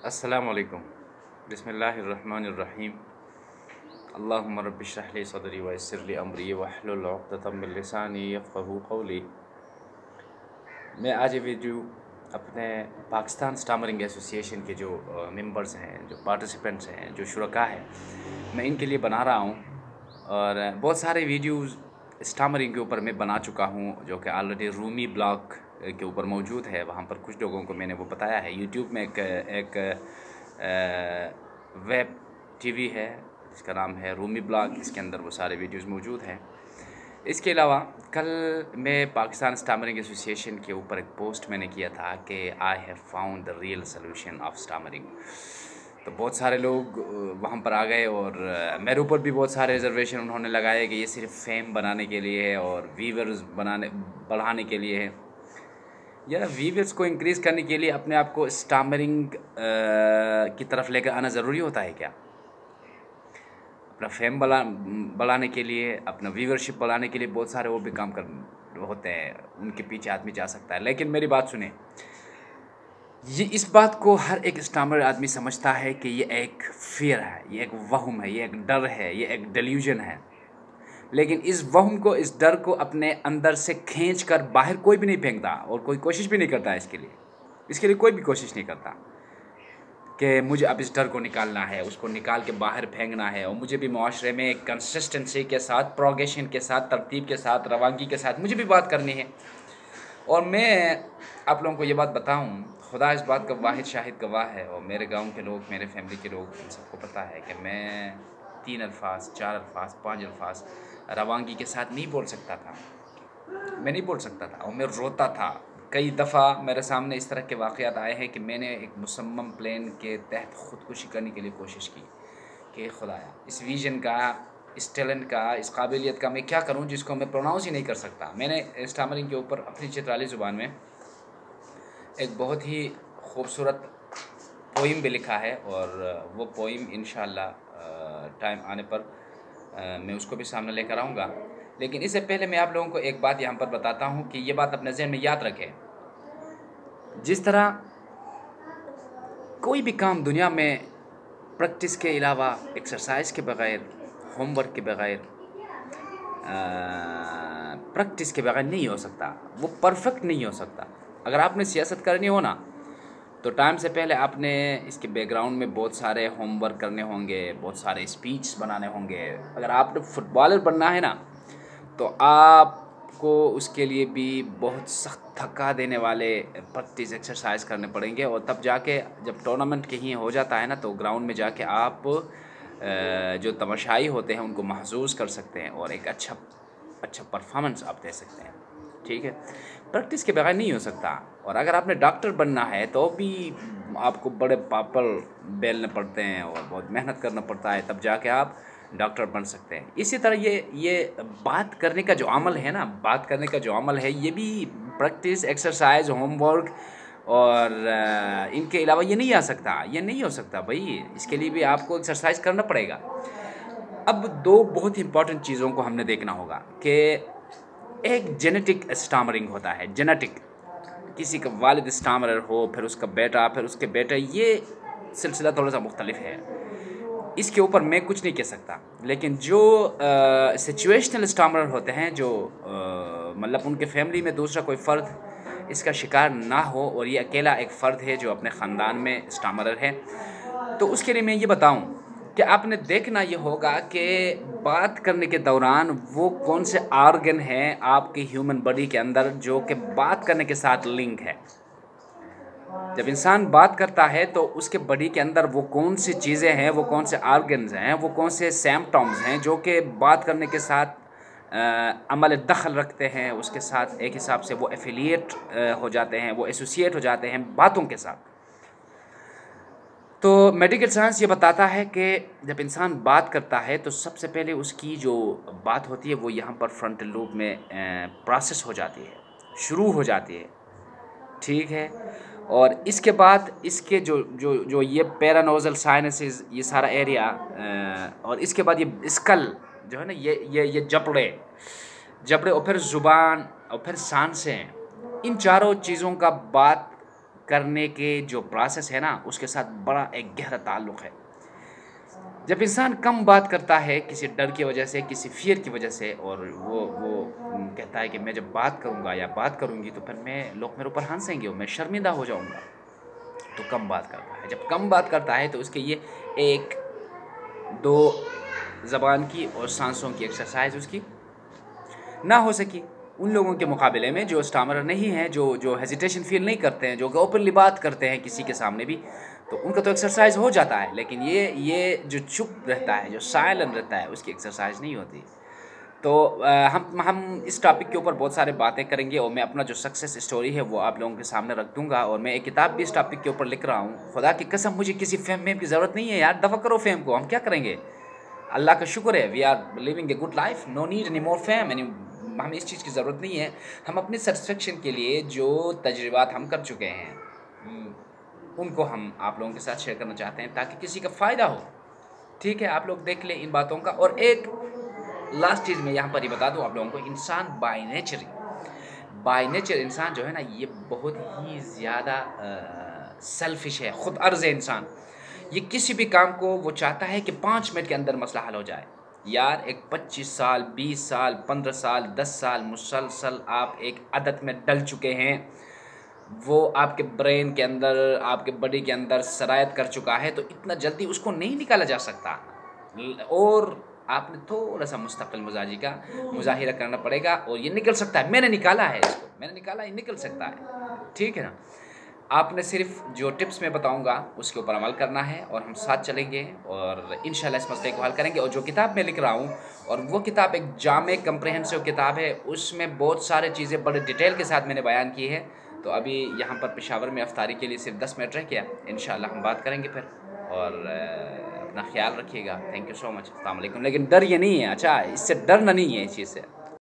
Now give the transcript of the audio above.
अस्सलामुअलैकुम। बिस्मिल्लाहिर्रहमानिर्रहीम। अल्लाहुम्मा रब्बि इश्रह ली सदरी व यस्सिर ली अमरी वहलुल उक़दतम मिन लिसानी यफ़क़हू क़ौली। मैं आज ये वीडियो अपने पाकिस्तान स्टामरिंग एसोसिएशन के जो मेंबर्स हैं, जो पार्टिसिपेंट्स हैं, जो शुरका हैं, मैं इनके लिए बना रहा हूँ। और बहुत सारे वीडियोज़ स्टामरिंग के ऊपर मैं बना चुका हूँ, जो कि ऑलरेडी रूमी ब्लॉग के ऊपर मौजूद है। वहाँ पर कुछ लोगों को मैंने वो बताया है। यूट्यूब में एक वेब टीवी है जिसका नाम है रूमी ब्लॉग, इसके अंदर वो सारे वीडियोस मौजूद हैं। इसके अलावा कल मैं पाकिस्तान स्टामरिंग एसोसिएशन के ऊपर एक पोस्ट मैंने किया था कि I have found the real solution of stammering. तो बहुत सारे लोग वहाँ पर आ गए और मेरे ऊपर भी बहुत सारे रिजर्वेशन उन्होंने लगाए कि ये सिर्फ फेम बनाने के लिए है और व्यूअर्स बढ़ाने के लिए है। या व्यूअर्स को इंक्रीज़ करने के लिए अपने आप को स्टामरिंग की तरफ लेकर आना ज़रूरी होता है क्या? अपना फेम बढ़ाने के लिए, अपना व्यूअरशिप बढ़ाने के लिए बहुत सारे और भी काम कर होते हैं, उनके पीछे आदमी जा सकता है। लेकिन मेरी बात सुने, ये इस बात को हर एक स्टामर आदमी समझता है कि ये एक फियर है, ये एक वहम है, ये एक डर है, ये एक डेल्यूजन है। लेकिन इस वहम को, इस डर को अपने अंदर से खींच कर बाहर कोई भी नहीं फेंकता और कोई कोशिश भी नहीं करता इसके लिए कोई भी कोशिश नहीं करता कि मुझे अब इस डर को निकालना है, उसको निकाल के बाहर फेंकना है। और मुझे भी माशरे में कंसिस्टेंसी के साथ, प्रोग्रेशन के साथ, तरतीब के साथ, रवानगी के साथ मुझे भी बात करनी है। और मैं आप लोगों को ये बात बताऊं, खुदा इस बात का वाहिद शाहिद गवाह है, और मेरे गांव के लोग, मेरे फैमिली के लोग, इन सबको पता है कि मैं 3 अल्फाज, 4 अल्फाज, 5 अल्फाज रवानगी के साथ नहीं बोल सकता था। मैं नहीं बोल सकता था और मैं रोता था। कई दफ़ा मेरे सामने इस तरह के वाक़यात आए हैं कि मैंने एक मुसम्मम प्लान के तहत ख़ुदकुशी करने के लिए कोशिश की कि खुदाया इस विज़न का, इस टैलेंट का, इस काबिलियत का मैं क्या करूं जिसको मैं प्रोनाउंस ही नहीं कर सकता। मैंने स्टामरिंग के ऊपर अपनी चित्राली ज़ुबान में एक बहुत ही खूबसूरत पोइम भी लिखा है, और वो पोइम इंशाअल्लाह टाइम आने पर मैं उसको भी सामने लेकर आऊँगा। लेकिन इससे पहले मैं आप लोगों को एक बात यहाँ पर बताता हूँ कि ये बात अपने ज़हन में याद रखें। जिस तरह कोई भी काम दुनिया में प्रैक्टिस के अलावा, एक्सरसाइज के बग़ैर, होमवर्क के बग़ैर, प्रैक्टिस के बग़ैर नहीं हो सकता, वो परफेक्ट नहीं हो सकता। अगर आपने सियासत करनी हो ना, तो टाइम से पहले आपने इसके बैकग्राउंड में बहुत सारे होमवर्क करने होंगे, बहुत सारे स्पीच बनाने होंगे। अगर आपने फुटबॉलर बनना है ना, तो आपको उसके लिए भी बहुत सख्त थका देने वाले प्रैक्टिस, एक्सरसाइज करने पड़ेंगे। और तब जाके जब टूर्नामेंट कहीं हो जाता है ना, तो ग्राउंड में जाके आप जो तमाशाई होते हैं उनको महसूस कर सकते हैं और एक अच्छा परफॉर्मेंस आप दे सकते हैं। ठीक है, प्रैक्टिस के बगैर नहीं हो सकता। और अगर आपने डॉक्टर बनना है तो भी आपको बड़े पापड़ बेलने पड़ते हैं और बहुत मेहनत करना पड़ता है, तब जाके आप डॉक्टर बन सकते हैं। इसी तरह ये बात करने का जो अमल है ना, बात करने का जो अमल है, ये भी प्रैक्टिस, एक्सरसाइज, होमवर्क और इनके अलावा ये नहीं आ सकता, ये नहीं हो सकता भाई। इसके लिए भी आपको एक्सरसाइज करना पड़ेगा। अब दो बहुत ही इंपॉर्टेंट चीज़ों को हमने देखना होगा कि एक जेनेटिक स्टामरिंग होता है, जेनेटिक, किसी का वालिद स्टामरर हो, फिर उसका बेटा, फिर उसके बेटे, ये सिलसिला थोड़ा सा मुख्तलिफ है। इसके ऊपर मैं कुछ नहीं कह सकता। लेकिन जो सिचुएशनल स्टामरर होते हैं, जो मतलब उनके फैमिली में दूसरा कोई फ़र्द इसका शिकार ना हो और ये अकेला एक फ़र्द है जो अपने ख़ानदान में स्टामरर है, तो उसके लिए मैं ये बताऊं कि आपने देखना ये होगा कि बात करने के दौरान वो कौन से ऑर्गन हैं आपके ह्यूमन बॉडी के अंदर जो कि बात करने के साथ लिंक है। जब इंसान बात करता है तो उसके बॉडी के अंदर वो कौन सी चीज़ें हैं, वो कौन से ऑर्गन्स हैं, वो कौन से सिम्पटम्स हैं जो कि बात करने के साथ अमल दखल रखते हैं, उसके साथ एक हिसाब से वो एफिलिएट हो जाते हैं, वो एसोसिएट हो जाते हैं बातों के साथ। तो मेडिकल साइंस ये बताता है कि जब इंसान बात करता है तो सबसे पहले उसकी जो बात होती है वो यहाँ पर फ्रंटल लूब में प्रोसेस हो जाती है, शुरू हो जाती है। ठीक है, और इसके बाद इसके जो ये पैरानोजल साइनसेस, ये सारा एरिया, और इसके बाद ये स्कल जो है ना, ये जबड़े और फिर ज़ुबान और फिर सांसें, इन चारों चीज़ों का बात करने के जो प्रोसेस है ना, उसके साथ बड़ा एक गहरा ताल्लुक़ है। जब इंसान कम बात करता है किसी डर की वजह से, किसी फ़ियर की वजह से, और वो कहता है कि मैं जब बात करूँगा या बात करूँगी तो फिर लोग मेरे ऊपर हँसेंगे और मैं शर्मिंदा हो जाऊँगा, तो कम बात करता है। जब कम बात करता है तो उसके ये 1-2 ज़बान की और सांसों की एक्सरसाइज उसकी ना हो सकी। उन लोगों के मुकाबले में जो स्टामरर नहीं हैं, जो हेजिटेशन फील नहीं करते हैं, जो ओपनली बात करते हैं किसी के सामने भी, तो उनका तो एक्सरसाइज हो जाता है। लेकिन ये जो चुप रहता है, जो साइलेंट रहता है, उसकी एक्सरसाइज नहीं होती। तो हम इस टॉपिक के ऊपर बहुत सारे बातें करेंगे और मैं अपना जो सक्सेस स्टोरी है वो आप लोगों के सामने रख दूंगा। और मैं एक किताब भी इस टॉपिक के ऊपर लिख रहा हूँ। खुदा की कसम मुझे किसी फेम वेम की ज़रूरत नहीं है यार, दफ़ा करो फेम को, हम क्या करेंगे? अल्लाह का शुक्र है, we are living a good life, no need any more fame, हमें इस चीज़ की ज़रूरत नहीं है। हम अपनी सेटिस्फेक्शन के लिए जो तजुर्बात हम कर चुके हैं उनको हम आप लोगों के साथ शेयर करना चाहते हैं ताकि किसी का फ़ायदा हो। ठीक है, आप लोग देख लें इन बातों का। और एक लास्ट चीज़ मैं यहाँ पर ही बता दूँ आप लोगों को, इंसान बाय नेचर इंसान जो है ना, ये बहुत ही ज़्यादा सेल्फिश है, ख़ुद अर्ज़ है इंसान। ये किसी भी काम को वो चाहता है कि 5 मिनट के अंदर मसला हल हो जाए। यार एक 25 साल, 20 साल, 15 साल, 10 साल मुसलसल आप एक आदत में डल चुके हैं, वो आपके ब्रेन के अंदर, आपके बॉडी के अंदर सरायत कर चुका है, तो इतना जल्दी उसको नहीं निकाला जा सकता। और आपने थोड़ा सा मुस्तकिल मिजाजी का मुजाहिरा करना पड़ेगा और ये निकल सकता है। मैंने निकाला है इसको, मैंने निकाला, ये निकल सकता है। ठीक है ना? आपने सिर्फ जो टिप्स मैं बताऊंगा उसके ऊपर अमल करना है और हम साथ चलेंगे और इंशाल्लाह इस मसले को हल करेंगे। और जो किताब मैं लिख रहा हूँ, और वो किताब एक जामे कम्प्रहेंसिव किताब है, उसमें बहुत सारे चीज़ें बड़े डिटेल के साथ मैंने बयान की है। तो अभी यहाँ पर पेशावर में अफ्तारी के लिए सिर्फ 10 मिनट रह गया, इंशाल्लाह हम बात करेंगे फिर। और अपना ख्याल रखिएगा। थैंक यू सो मच, अस्सलाम वालेकुम। लेकिन डर ये नहीं है, अच्छा इससे डरना नहीं है इस चीज़ से।